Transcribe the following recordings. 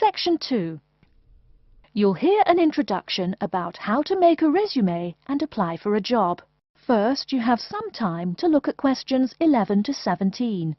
Section 2. You'll hear an introduction about how to make a resume and apply for a job. First, you have some time to look at questions 11 to 17.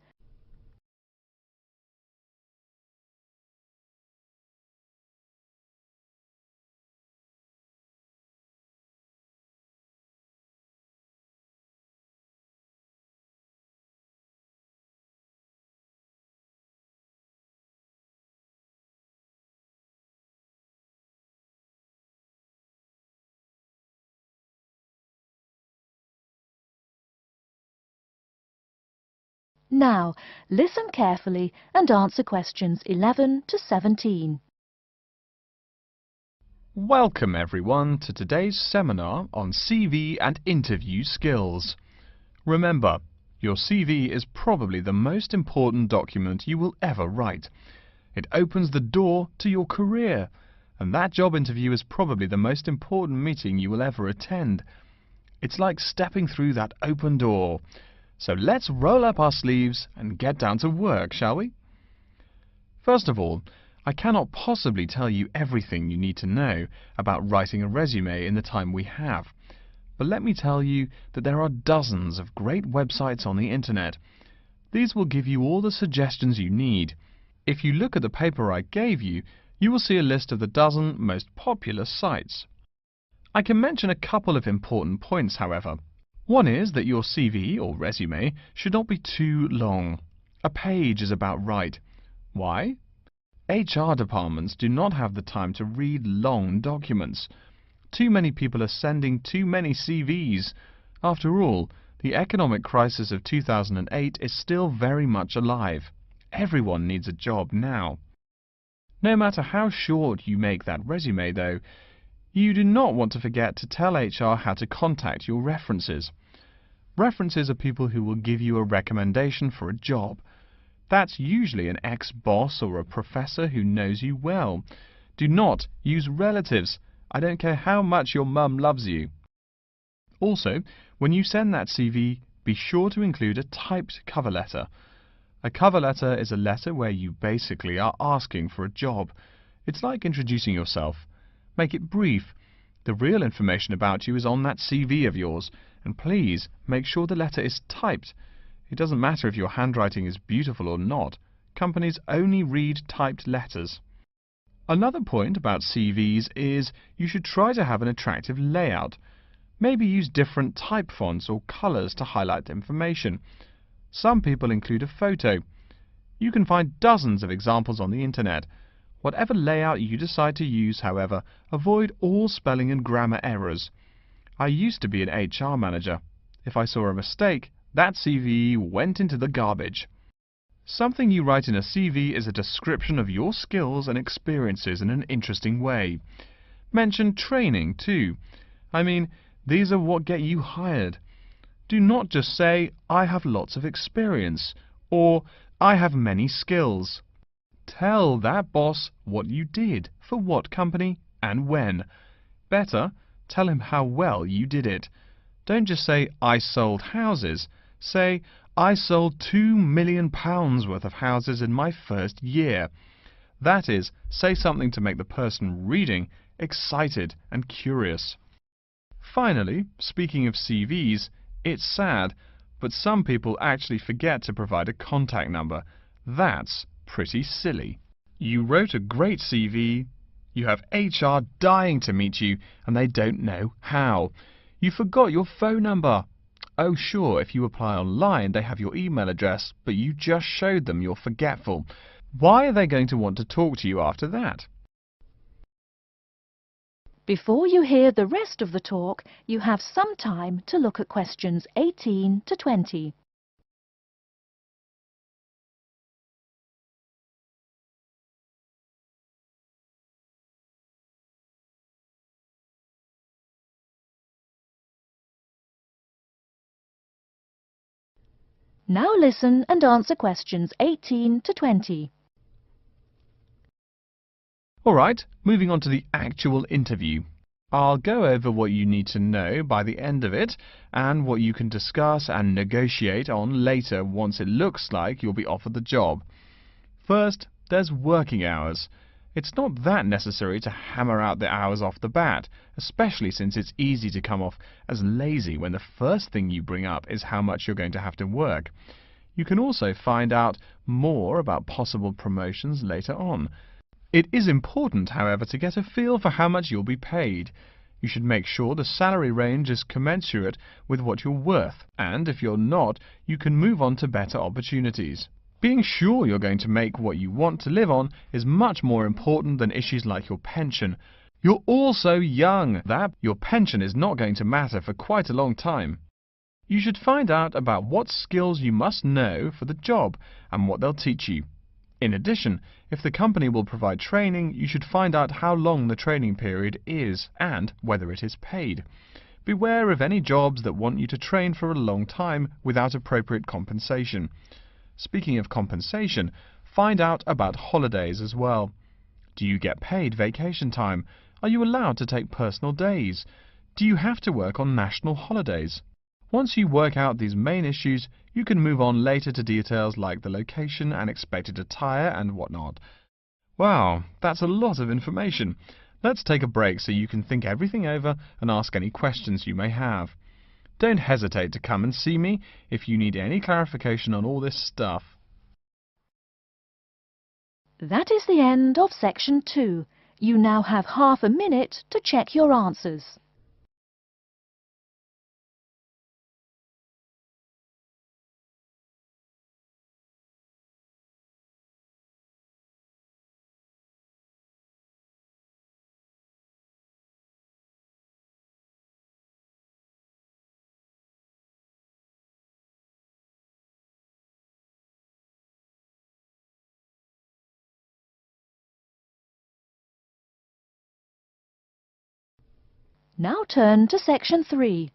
Now, listen carefully and answer questions 11 to 17. Welcome everyone to today's seminar on CV and interview skills. Remember, your CV is probably the most important document you will ever write. It opens the door to your career, and that job interview is probably the most important meeting you will ever attend. It's like stepping through that open door. So let's roll up our sleeves and get down to work, shall we? First of all, I cannot possibly tell you everything you need to know about writing a resume in the time we have. But let me tell you that there are dozens of great websites on the internet. These will give you all the suggestions you need. If you look at the paper I gave you, you will see a list of the dozen most popular sites. I can mention a couple of important points, however. One is that your CV or resume should not be too long. A page is about right. Why? HR departments do not have the time to read long documents. Too many people are sending too many CVs. After all, the economic crisis of 2008 is still very much alive. Everyone needs a job now. No matter how short you make that resume, though, you do not want to forget to tell HR how to contact your references. References are people who will give you a recommendation for a job. That's usually an ex-boss or a professor who knows you well. Do not use relatives. I don't care how much your mum loves you. Also, when you send that CV, be sure to include a typed cover letter. A cover letter is a letter where you basically are asking for a job. It's like introducing yourself. Make it brief. The real information about you is on that CV of yours, and please make sure the letter is typed. It doesn't matter if your handwriting is beautiful or not. Companies only read typed letters. Another point about CVs is you should try to have an attractive layout. Maybe use different type fonts or colors to highlight information. Some people include a photo. You can find dozens of examples on the internet. Whatever layout you decide to use, however, avoid all spelling and grammar errors. I used to be an HR manager. If I saw a mistake, that CV went into the garbage. Something you write in a CV is a description of your skills and experiences in an interesting way. Mention training, too. I mean, these are what get you hired. Do not just say, I have lots of experience, or I have many skills. Tell that boss what you did, for what company, and when. Better, tell him how well you did it. Don't just say, I sold houses. Say, I sold £2 million worth of houses in my first year. That is, say something to make the person reading excited and curious. Finally, speaking of CVs, it's sad, but some people actually forget to provide a contact number. That's pretty silly. You wrote a great CV, you have HR dying to meet you, and they don't know how. You forgot your phone number. Oh sure, if you apply online they have your email address, but you just showed them you're forgetful. Why are they going to want to talk to you after that? Before you hear the rest of the talk, you have some time to look at questions 18 to 20. Now listen and answer questions 18 to 20. Alright, moving on to the actual interview. I'll go over what you need to know by the end of it and what you can discuss and negotiate on later once it looks like you'll be offered the job. First, there's working hours. It's not that necessary to hammer out the hours off the bat, especially since it's easy to come off as lazy when the first thing you bring up is how much you're going to have to work. You can also find out more about possible promotions later on. It is important, however, to get a feel for how much you'll be paid. You should make sure the salary range is commensurate with what you're worth, and if you're not, you can move on to better opportunities. Being sure you're going to make what you want to live on is much more important than issues like your pension. You're all so young that your pension is not going to matter for quite a long time. You should find out about what skills you must know for the job and what they'll teach you. In addition, if the company will provide training, you should find out how long the training period is and whether it is paid. Beware of any jobs that want you to train for a long time without appropriate compensation. Speaking of compensation, find out about holidays as well. Do you get paid vacation time? Are you allowed to take personal days? Do you have to work on national holidays? Once you work out these main issues, you can move on later to details like the location and expected attire and whatnot. Wow, that's a lot of information. Let's take a break so you can think everything over and ask any questions you may have. Don't hesitate to come and see me if you need any clarification on all this stuff. That is the end of Section 2. You now have half a minute to check your answers. Now turn to Section 3.